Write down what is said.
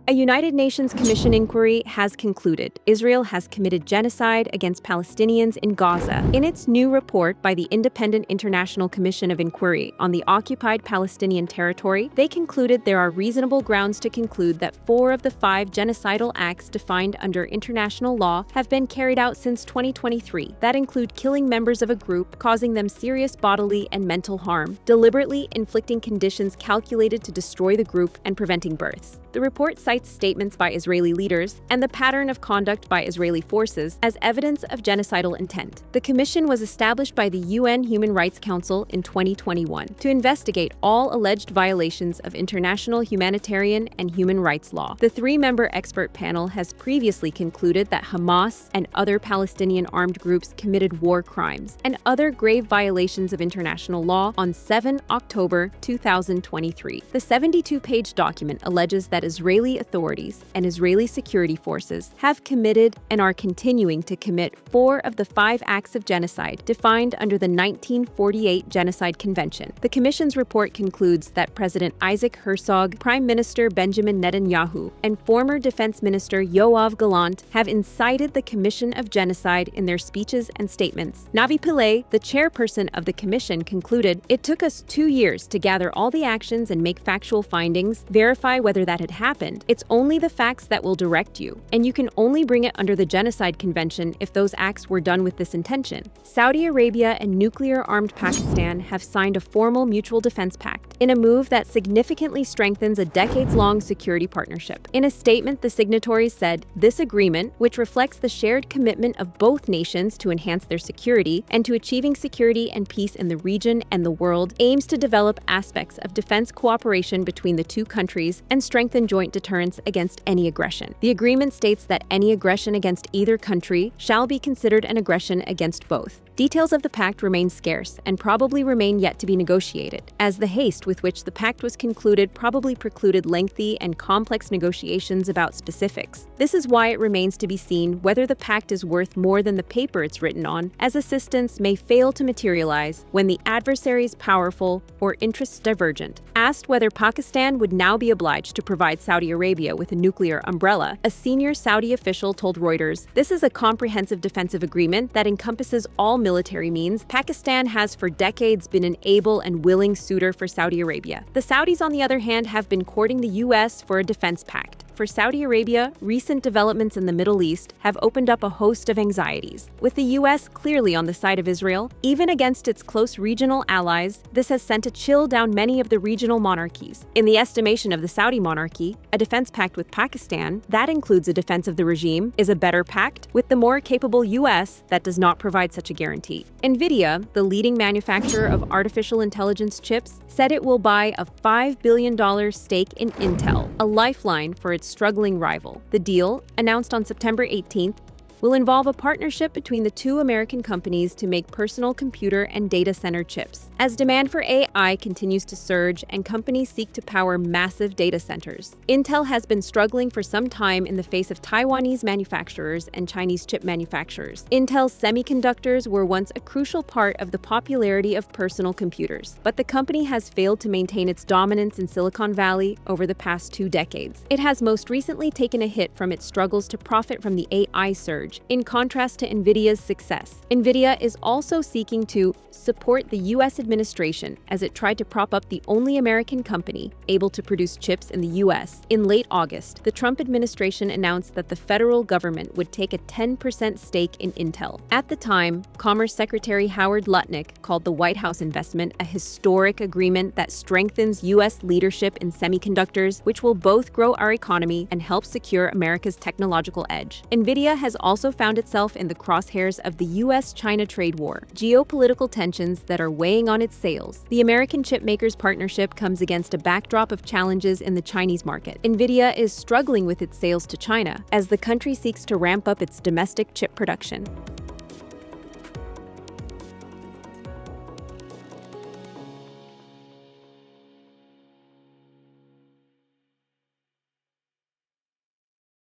A United Nations Commission inquiry has concluded Israel has committed genocide against Palestinians in Gaza. In its new report by the Independent International Commission of Inquiry on the occupied Palestinian territory, they concluded there are reasonable grounds to conclude that 4 of the 5 genocidal acts defined under international law have been carried out since 2023 that include killing members of a group, causing them serious bodily and mental harm, deliberately inflicting conditions calculated to destroy the group, and preventing births. The report cites statements by Israeli leaders and the pattern of conduct by Israeli forces as evidence of genocidal intent. The commission was established by the UN Human Rights Council in 2021 to investigate all alleged violations of international humanitarian and human rights law. The 3-member expert panel has previously concluded that Hamas and other Palestinian armed groups committed war crimes and other grave violations of international law on 7 October 2023. The 72-page document alleges that Israeli authorities and Israeli security forces have committed and are continuing to commit 4 of the 5 acts of genocide defined under the 1948 Genocide Convention. The Commission's report concludes that President Isaac Herzog, Prime Minister Benjamin Netanyahu, and former Defense Minister Yoav Gallant have incited the commission of genocide in their speeches and statements. Navi Pillay, the chairperson of the commission, concluded, "It took us 2 years to gather all the actions and make factual findings, verify whether that had happened. It's only the facts that will direct you, and you can only bring it under the Genocide Convention if those acts were done with this intention." Saudi Arabia and nuclear-armed Pakistan have signed a formal mutual defense pact in a move that significantly strengthens a decades-long security partnership. In a statement, the signatories said, "This agreement, which reflects the shared commitment of both nations to enhance their security and to achieving security and peace in the region and the world, aims to develop aspects of defense cooperation between the two countries and strengthen joint deterrence against any aggression." The agreement states that any aggression against either country shall be considered an aggression against both. Details of the pact remain scarce and probably remain yet to be negotiated, as the haste with which the pact was concluded probably precluded lengthy and complex negotiations about specifics. This is why it remains to be seen whether the pact is worth more than the paper it's written on, as assistance may fail to materialize when the adversary is powerful or interests divergent. Asked whether Pakistan would now be obliged to provide Saudi Arabia with a nuclear umbrella, a senior Saudi official told Reuters, "This is a comprehensive defensive agreement that encompasses all military means. Pakistan has for decades been an able and willing suitor for Saudi Arabia. The Saudis, on the other hand, have been courting the U.S. for a defense pact. For Saudi Arabia, recent developments in the Middle East have opened up a host of anxieties. With the U.S. clearly on the side of Israel, even against its close regional allies, this has sent a chill down many of the regional monarchies. In the estimation of the Saudi monarchy, a defense pact with Pakistan, that includes a defense of the regime, is a better pact with the more capable U.S. that does not provide such a guarantee." Nvidia, the leading manufacturer of artificial intelligence chips, said it will buy a $5 billion stake in Intel, a lifeline for its struggling rival. The deal, announced on September 18th, will involve a partnership between the 2 American companies to make personal computer and data center chips. As demand for AI continues to surge and companies seek to power massive data centers, Intel has been struggling for some time in the face of Taiwanese manufacturers and Chinese chip manufacturers. Intel's semiconductors were once a crucial part of the popularity of personal computers, but the company has failed to maintain its dominance in Silicon Valley over the past 2 decades. It has most recently taken a hit from its struggles to profit from the AI surge, in contrast to Nvidia's success. Nvidia is also seeking to support the U.S. administration as it tried to prop up the only American company able to produce chips in the U.S. In late August, the Trump administration announced that the federal government would take a 10% stake in Intel. At the time, Commerce Secretary Howard Lutnick called the White House investment a historic agreement that strengthens U.S. leadership in semiconductors, which will both grow our economy and help secure America's technological edge. Nvidia has also found itself in the crosshairs of the U.S.-China trade war, geopolitical tensions that are weighing on its sales. The American chipmakers partnership comes against a backdrop of challenges in the Chinese market. Nvidia is struggling with its sales to China as the country seeks to ramp up its domestic chip production.